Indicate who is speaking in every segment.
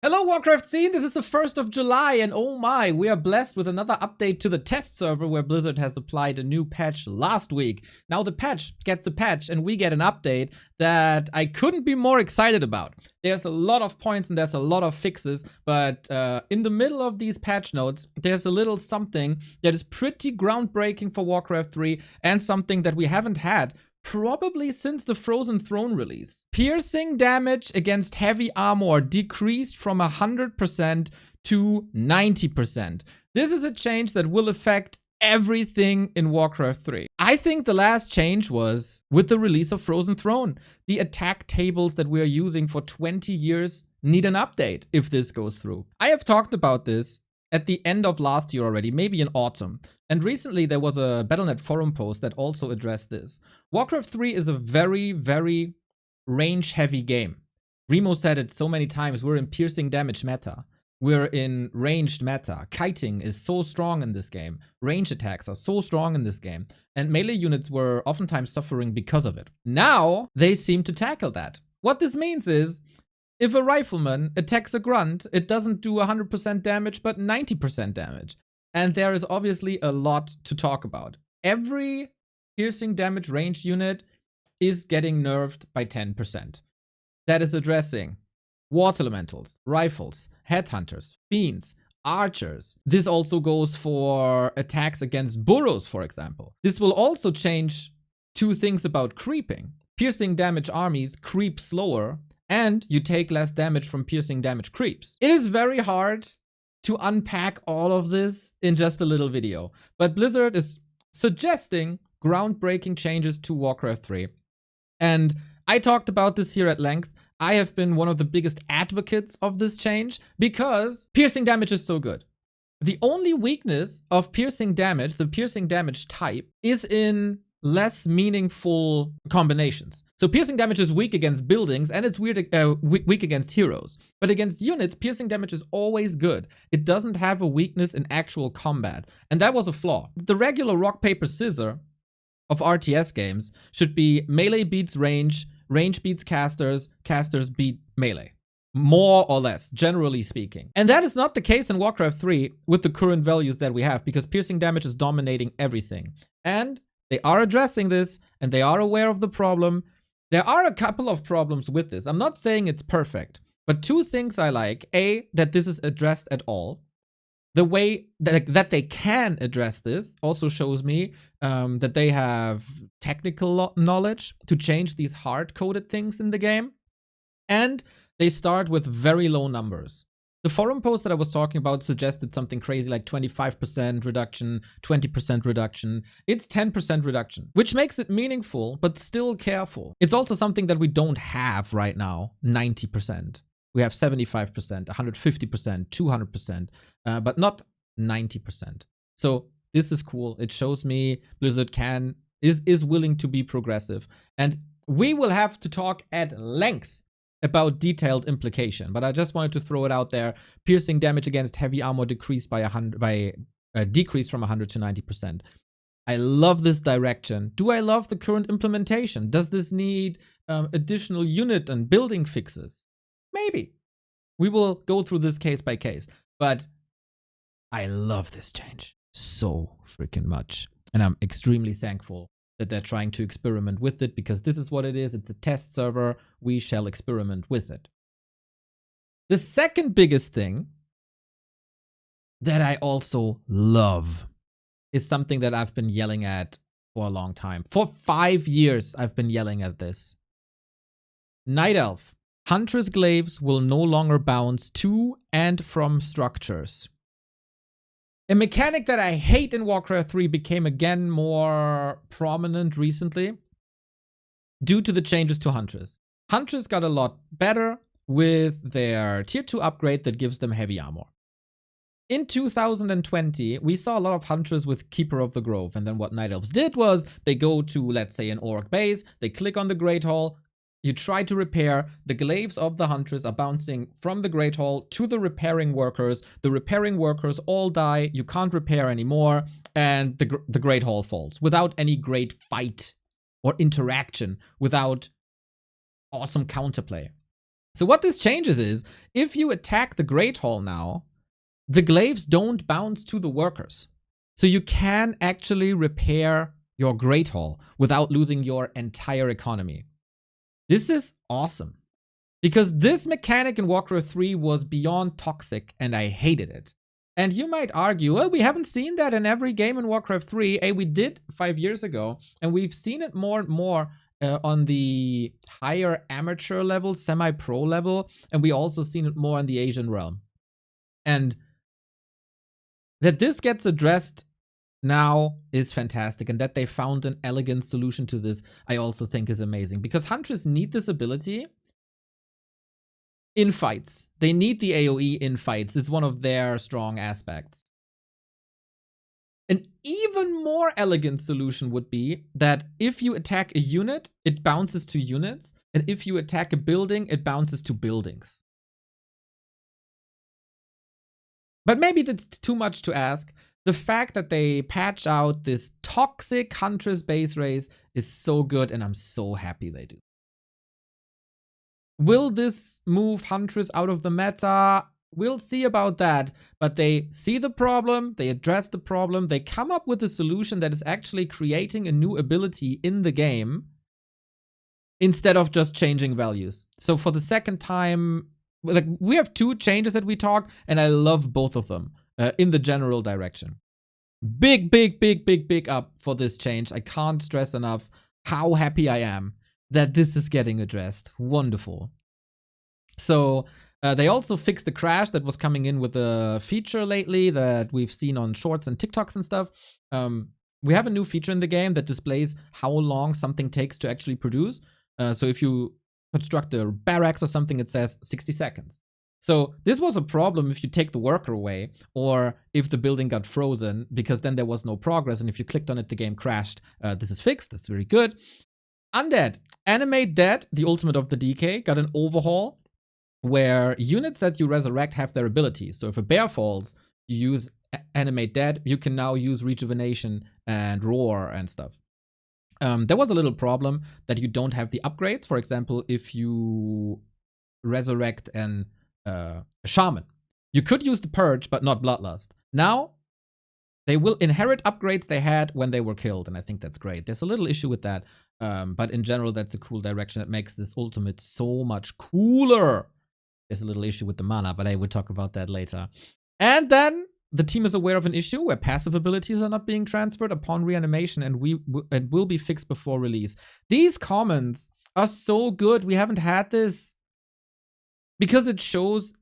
Speaker 1: Hello Warcraft scene, this is the 1st of July and oh my, we are blessed with another update to the test server where Blizzard has applied a new patch last week. Now the patch gets a patch and we get an update that I couldn't be more excited about. There's a lot of points and there's a lot of fixes, but in the middle of these patch notes, there's a little something that is pretty groundbreaking for Warcraft 3 and something that we haven't had probably since the Frozen Throne release. Piercing damage against heavy armor decreased from 100% to 90%. This is a change that will affect everything in Warcraft 3. I think the last change was with the release of Frozen Throne. The attack tables that we are using for 20 years need an update if this goes through. I have talked about this at the end of last year already, maybe in autumn. And recently there was a Battle.net forum post that also addressed this. Warcraft 3 is a very, very range-heavy game. Remo said it so many times, we're in piercing damage meta. We're in ranged meta. Kiting is so strong in this game. Range attacks are so strong in this game. And melee units were oftentimes suffering because of it. Now, they seem to tackle that. What this means is, if a rifleman attacks a grunt, it doesn't do 100% damage, but 90% damage. And there is obviously a lot to talk about. Every piercing damage range unit is getting nerfed by 10%. That is addressing water elementals, rifles, headhunters, fiends, archers. This also goes for attacks against burrows, for example. This will also change two things about creeping. Piercing damage armies creep slower, and you take less damage from piercing damage creeps. It is very hard to unpack all of this in just a little video, but Blizzard is suggesting groundbreaking changes to Warcraft 3. And I talked about this here at length. I have been one of the biggest advocates of this change because piercing damage is so good. The only weakness of piercing damage, the piercing damage type, is in less meaningful combinations. So piercing damage is weak against buildings and it's weak against heroes. But against units, piercing damage is always good. It doesn't have a weakness in actual combat. And that was a flaw. The regular rock, paper, scissor of RTS games should be melee beats range, range beats casters, casters beat melee. More or less, generally speaking. And that is not the case in Warcraft 3 with the current values that we have, because piercing damage is dominating everything. And they are addressing this, and they are aware of the problem. There are a couple of problems with this. I'm not saying it's perfect, but two things I like. A, that this is addressed at all. The way that they can address this also shows me that they have technical knowledge to change these hard-coded things in the game. And they start with very low numbers. The forum post that I was talking about suggested something crazy like 25% reduction, 20% reduction. It's 10% reduction, which makes it meaningful, but still careful. It's also something that we don't have right now, 90%. We have 75%, 150%, 200%, but not 90%. So this is cool. It shows me Blizzard is willing to be progressive. And we will have to talk at length about detailed implication, but I just wanted to throw it out there. Piercing damage against heavy armor decreased by decrease from 100 to 90%. I love this direction. Do I love the current implementation? Does this need additional unit and building fixes? Maybe. We will go through this case by case, but I love this change so freaking much, and I'm extremely thankful that they're trying to experiment with it, because this is what it is. It's a test server. We shall experiment with it. The second biggest thing that I also love is something that I've been yelling at for a long time. For 5 years, I've been yelling at this. Night Elf. Huntress Glaives will no longer bounce to and from structures. A mechanic that I hate in Warcraft 3 became again more prominent recently due to the changes to Huntress. Huntress got a lot better with their tier 2 upgrade that gives them heavy armor. In 2020, we saw a lot of Huntress with Keeper of the Grove, and then what Night Elves did was they go to, let's say, an orc base, they click on the Great Hall, you try to repair, the glaives of the Huntress are bouncing from the Great Hall to the repairing workers. The repairing workers all die, you can't repair anymore, and the Great Hall falls without any great fight or interaction, without awesome counterplay. So what this changes is, if you attack the Great Hall now, the Glaives don't bounce to the workers. So you can actually repair your Great Hall without losing your entire economy. This is awesome. Because this mechanic in Warcraft 3 was beyond toxic, and I hated it. And you might argue, well, we haven't seen that in every game in Warcraft 3. We did 5 years ago, and we've seen it more and more on the higher amateur level, semi-pro level, and we also seen it more in the Asian realm. And that this gets addressed now is fantastic, and that they found an elegant solution to this, I also think is amazing. Because Huntress need this ability in fights. They need the AoE in fights. It's one of their strong aspects. An even more elegant solution would be that if you attack a unit, it bounces to units, and if you attack a building, it bounces to buildings. But maybe that's too much to ask. The fact that they patch out this toxic Huntress base race is so good, and I'm so happy they do. Will this move Huntress out of the meta? We'll see about that, but they see the problem, they address the problem, they come up with a solution that is actually creating a new ability in the game instead of just changing values. So for the second time, like, we have 2 changes that we talked, and I love both of them in the general direction. Big up for this change. I can't stress enough how happy I am that this is getting addressed. Wonderful. So they also fixed the crash that was coming in with a feature lately that we've seen on shorts and TikToks and stuff. We have a new feature in the game that displays how long something takes to actually produce. So if you construct a barracks or something, it says 60 seconds. So this was a problem if you take the worker away, or if the building got frozen, because then there was no progress, and if you clicked on it, the game crashed. This is fixed. That's very good. Undead. Animate Dead, the ultimate of the DK, got an overhaul where units that you resurrect have their abilities. So if a bear falls, you use Animate Dead. You can now use Rejuvenation and Roar and stuff. There was a little problem that you don't have the upgrades. For example, if you resurrect a shaman, you could use the Purge, but not Bloodlust. Now, they will inherit upgrades they had when they were killed, and I think that's great. There's a little issue with that, but in general, that's a cool direction. It makes this ultimate so much cooler. There's a little issue with the mana, but I will talk about that later. And then the team is aware of an issue where passive abilities are not being transferred upon reanimation, and it will be fixed before release. These comments are so good. We haven't had this, because it shows,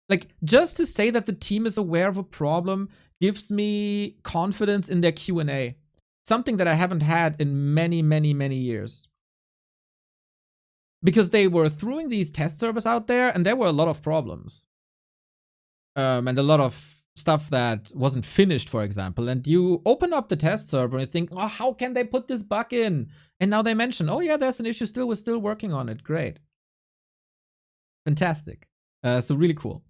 Speaker 1: like, just to say that the team is aware of a problem gives me confidence in their Q&A. Something that I haven't had in many years. Because they were throwing these test servers out there, and there were a lot of problems. And a lot of stuff that wasn't finished, for example. And you open up the test server and you think, oh, how can they put this bug in? And now they mention, oh yeah, there's an issue still, we're still working on it. Great. Fantastic. So really cool.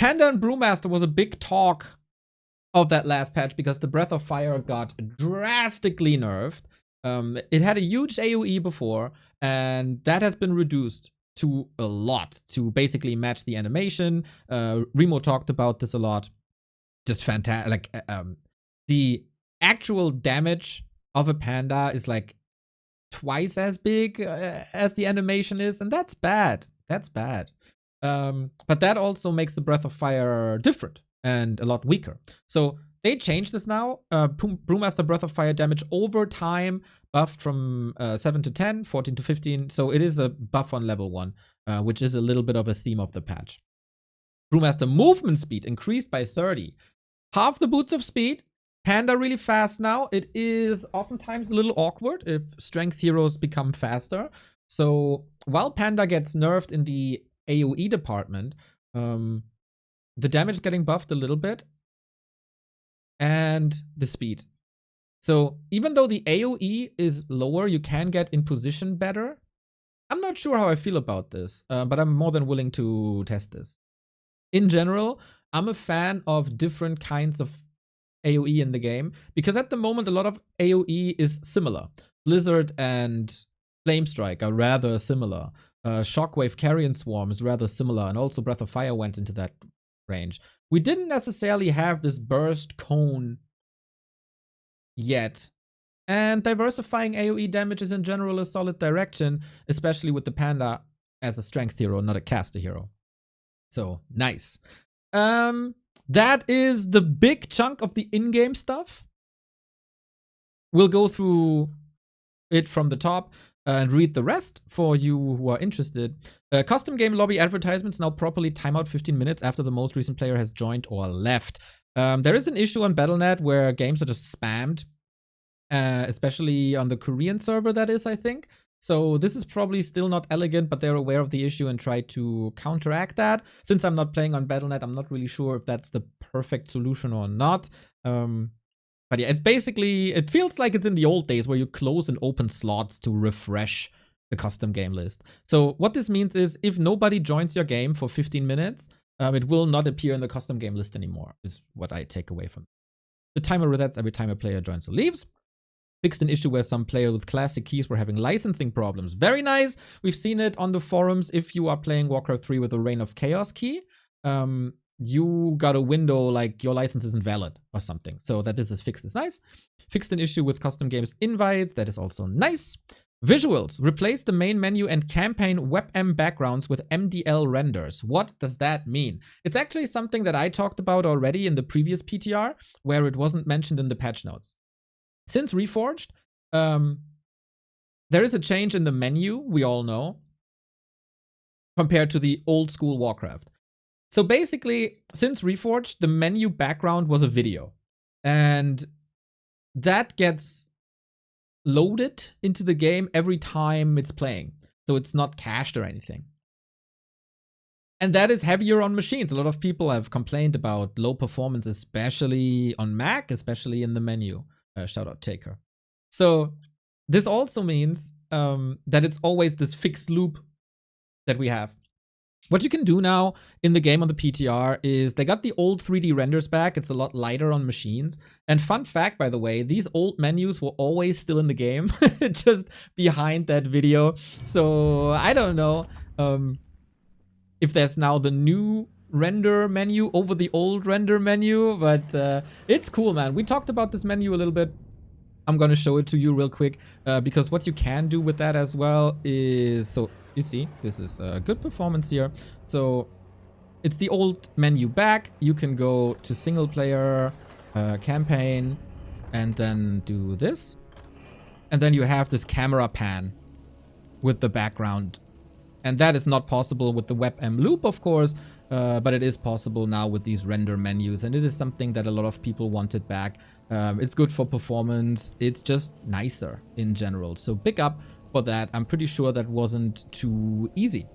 Speaker 1: Pandaren Brewmaster was a big talk of that last patch because the Breath of Fire got drastically nerfed. It had a huge AoE before, and that has been reduced to a lot to basically match the animation. Remo talked about this a lot. Just fantastic. Like, the actual damage of a panda is like twice as big as the animation is, and that's bad. That's bad. But that also makes the Breath of Fire different and a lot weaker. So they changed this now. Brewmaster Breath of Fire damage over time buffed from 7 to 10, 14 to 15. So it is a buff on level 1, which is a little bit of a theme of the patch. Brewmaster movement speed increased by 30. Half the boots of speed. Panda really fast now. It is oftentimes a little awkward if strength heroes become faster. So while Panda gets nerfed in the AoE department, the damage is getting buffed a little bit, and the speed. So even though the AoE is lower, you can get in position better. I'm not sure how I feel about this, but I'm more than willing to test this. In general, I'm a fan of different kinds of AoE in the game, because at the moment, a lot of AoE is similar. Blizzard and Flamestrike are rather similar. Shockwave Carrion Swarm is rather similar, and also Breath of Fire went into that range. We didn't necessarily have this burst cone yet. And diversifying AoE damage is in general a solid direction, especially with the Panda as a strength hero, not a caster hero. So, nice. That is the big chunk of the in-game stuff. We'll go through it from the top and read the rest for you who are interested. Custom game lobby advertisements now properly time out 15 minutes after the most recent player has joined or left. There is an issue on Battle.net where games are just spammed. Especially on the Korean server, that is, I think. So this is probably still not elegant, but they're aware of the issue and try to counteract that. Since I'm not playing on Battle.net, I'm not really sure if that's the perfect solution or not. But yeah, it's basically, it feels like it's in the old days where you close and open slots to refresh the custom game list. So what this means is if nobody joins your game for 15 minutes, it will not appear in the custom game list anymore, is what I take away from it. The timer resets every time a player joins or leaves. Fixed an issue where some players with ClassicHD were having licensing problems. Very nice. We've seen it on the forums. If you are playing Warcraft 3 with a Reign of Chaos key, you got a window like your license isn't valid or something. So that this is fixed is nice. Fixed an issue with custom games invites. That is also nice. Visuals. Replace the main menu and campaign WebM backgrounds with MDL renders. What does that mean? It's actually something that I talked about already in the previous PTR, where it wasn't mentioned in the patch notes. Since Reforged, there is a change in the menu, we all know, compared to the old school Warcraft. So basically, since Reforged, the menu background was a video. And that gets loaded into the game every time it's playing. So it's not cached or anything. And that is heavier on machines. A lot of people have complained about low performance, especially on Mac, especially in the menu. Shout out Taker. So this also means that it's always this fixed loop that we have. What you can do now in the game on the PTR is they got the old 3D renders back. It's a lot lighter on machines. And fun fact, by the way, these old menus were always still in the game, just behind that video. So I don't know if there's now the new render menu over the old render menu, but it's cool, man. We talked about this menu a little bit. I'm gonna show it to you real quick because what you can do with that as well is, so you see, this is a good performance here. So it's the old menu back. You can go to single player, campaign, and then do this. And then you have this camera pan with the background. And that is not possible with the WebM loop, of course. But it is possible now with these render menus, and it is something that a lot of people wanted back. It's good for performance. It's just nicer in general. So big up for that. I'm pretty sure that wasn't too easy.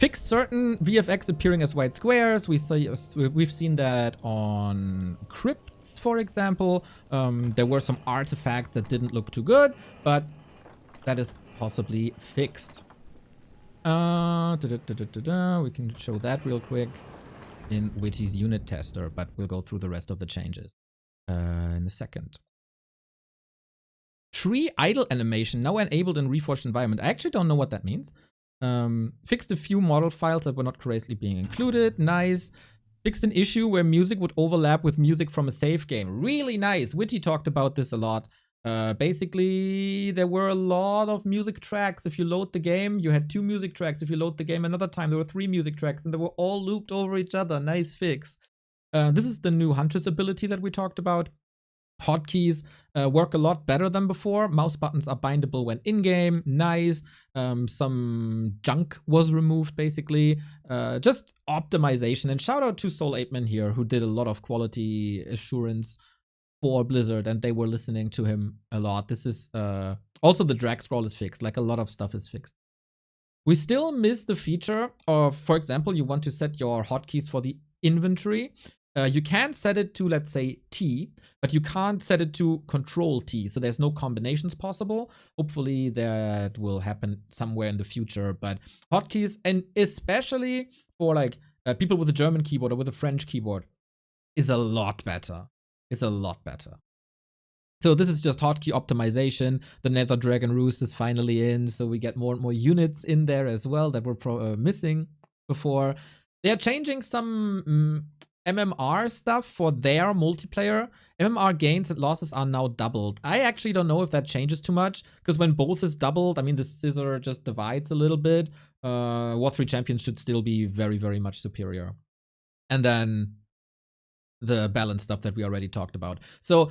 Speaker 1: Fixed certain VFX appearing as white squares. We've seen that on crypts, for example. There were some artifacts that didn't look too good, but that is possibly fixed. We can show that real quick in Witty's unit tester, but we'll go through the rest of the changes in a second. Tree idle animation now enabled in Reforged environment. I actually don't know what that means. Fixed a few model files that were not correctly being included. Nice. Fixed an issue where music would overlap with music from a save game. Really nice. Witty talked about this a lot. Basically, there were a lot of music tracks. If you load the game, you had 2 music tracks. If you load the game another time, there were 3 music tracks, and they were all looped over each other. Nice fix. This is the new Huntress ability that we talked about. Hotkeys work a lot better than before. Mouse buttons are bindable when in-game. Nice. Some junk was removed, basically. Just optimization. And shout out to Soul 8man here, who did a lot of quality assurance for Blizzard, and they were listening to him a lot. This is also the drag scroll is fixed. Like, a lot of stuff is fixed. We still miss the feature of, for example, you want to set your hotkeys for the inventory. You can set it to, let's say, T, but you can't set it to Control T, so there's no combinations possible. Hopefully that will happen somewhere in the future, but hotkeys, and especially for like people with a German keyboard or with a French keyboard, is a lot better. It's a lot better. So this is just hotkey optimization. The Nether Dragon Roost is finally in, so we get more and more units in there as well that were missing before. They're changing some MMR stuff for their multiplayer. MMR gains and losses are now doubled. I actually don't know if that changes too much, because when both is doubled, I mean, the scissor just divides a little bit. War 3 champions should still be very, very much superior. And then the balance stuff that we already talked about. So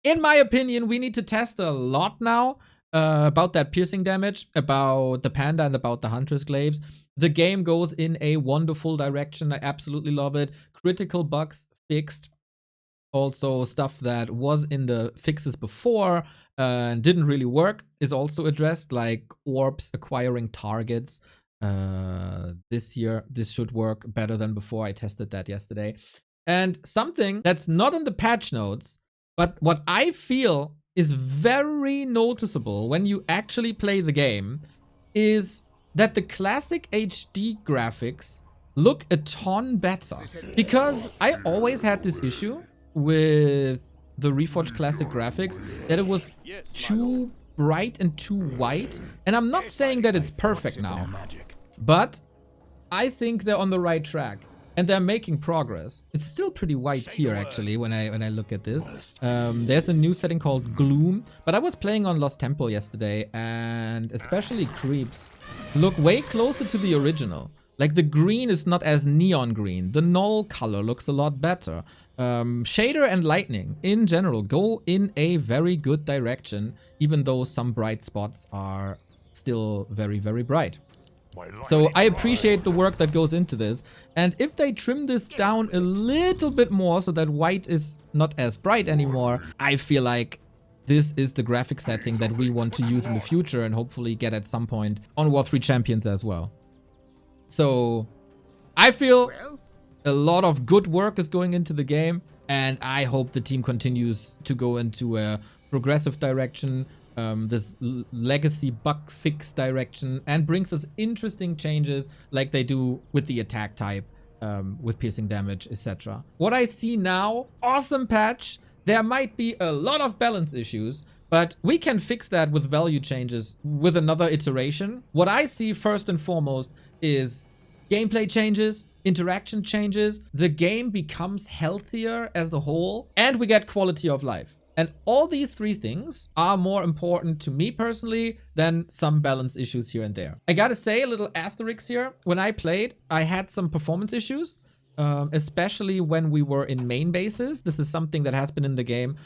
Speaker 1: in my opinion, we need to test a lot now about that piercing damage, about the Panda and about the Huntress Glaives. The game goes in a wonderful direction. I absolutely love it. Critical bugs fixed. Also, stuff that was in the fixes before and didn't really work is also addressed, like orbs acquiring targets. This year, this should work better than before. I tested that yesterday. And something that's not in the patch notes, but what I feel is very noticeable when you actually play the game, is that the ClassicHD graphics look a ton better. Because I always had this issue with the Reforged Classic graphics, that it was too bright and too white. And I'm not saying that it's perfect now, but I think they're on the right track. And they're making progress. It's still pretty white here, actually, when I look at this. There's a new setting called Gloom, but I was playing on Lost Temple yesterday, and especially creeps look way closer to the original. Like, the green is not as neon green. The null color looks a lot better. Shader and lightning, in general, go in a very good direction, even though some bright spots are still very, very bright. So I appreciate the work that goes into this, and if they trim this down a little bit more so that white is not as bright anymore, I feel like this is the graphic setting that we want to use in the future and hopefully get at some point on War 3 Champions as well. So I feel a lot of good work is going into the game, and I hope the team continues to go into a progressive direction, this legacy bug fix direction, and brings us interesting changes like they do with the attack type, with piercing damage, etc. What I see now, awesome patch. There might be a lot of balance issues, but we can fix that with value changes with another iteration. What I see first and foremost is gameplay changes, interaction changes, the game becomes healthier as a whole, and we get quality of life. And all these three things are more important to me personally than some balance issues here and there. I gotta say, a little asterisk here. When I played, I had some performance issues, especially when we were in main bases. This is something that has been in the game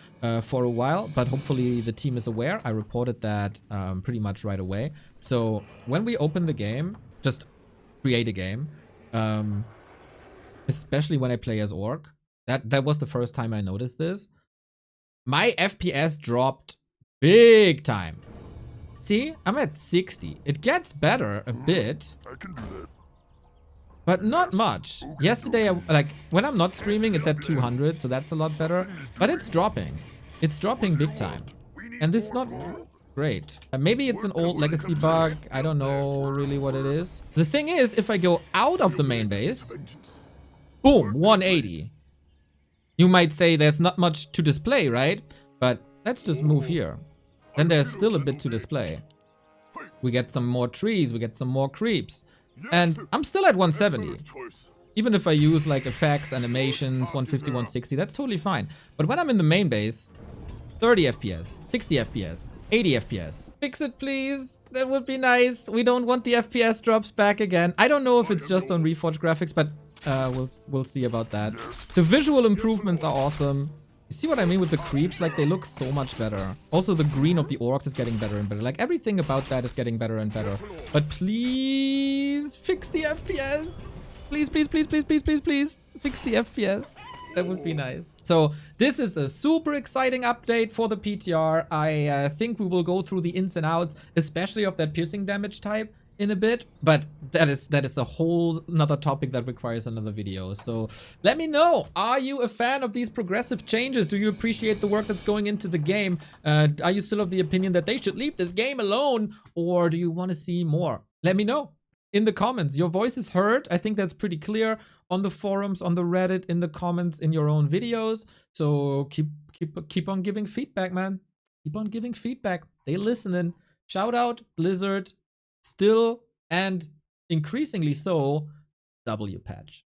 Speaker 1: for a while, but hopefully the team is aware. I reported that pretty much right away. So when we open the game, just create a game, especially when I play as Orc, that was the first time I noticed this. My FPS dropped big time. See, I'm at 60. It gets better a bit, but not much. Yesterday, like, when I'm not streaming, it's at 200, so that's a lot better. But it's dropping. It's dropping big time. And this is not great. Maybe it's an old legacy bug. I don't know really what it is. The thing is, if I go out of the main base, boom, 180. You might say there's not much to display, right? But let's just move here. Then there's still a bit to display. We get some more trees, we get some more creeps. And I'm still at 170. Even if I use like effects, animations, 150, 160, that's totally fine. But when I'm in the main base, 30 FPS, 60 FPS, 80 FPS. Fix it, please. That would be nice. We don't want the FPS drops back again. I don't know if it's just on Reforged graphics, but we'll see about that. The visual improvements are awesome. You see what I mean with the creeps? Like, they look so much better. Also, the green of the orcs is getting better and better. Like, everything about that is getting better and better. But please fix the FPS. Please, please, please, please, please, please, please. Fix the FPS. That would be nice. So this is a super exciting update for the PTR. I think we will go through the ins and outs, especially of that piercing damage type in a bit, but that is a whole another topic that requires another video. So let me know, are you a fan of these progressive changes? Do you appreciate the work that's going into the game? Are you still of the opinion that they should leave this game alone, or do you want to see more? Let me know. in the comments. Your voice is heard. I think that's pretty clear on the forums, on the Reddit, in the comments, in your own videos. So keep on giving feedback, man. Keep on giving feedback. They listening. Shout out Blizzard, still and increasingly so, W patch.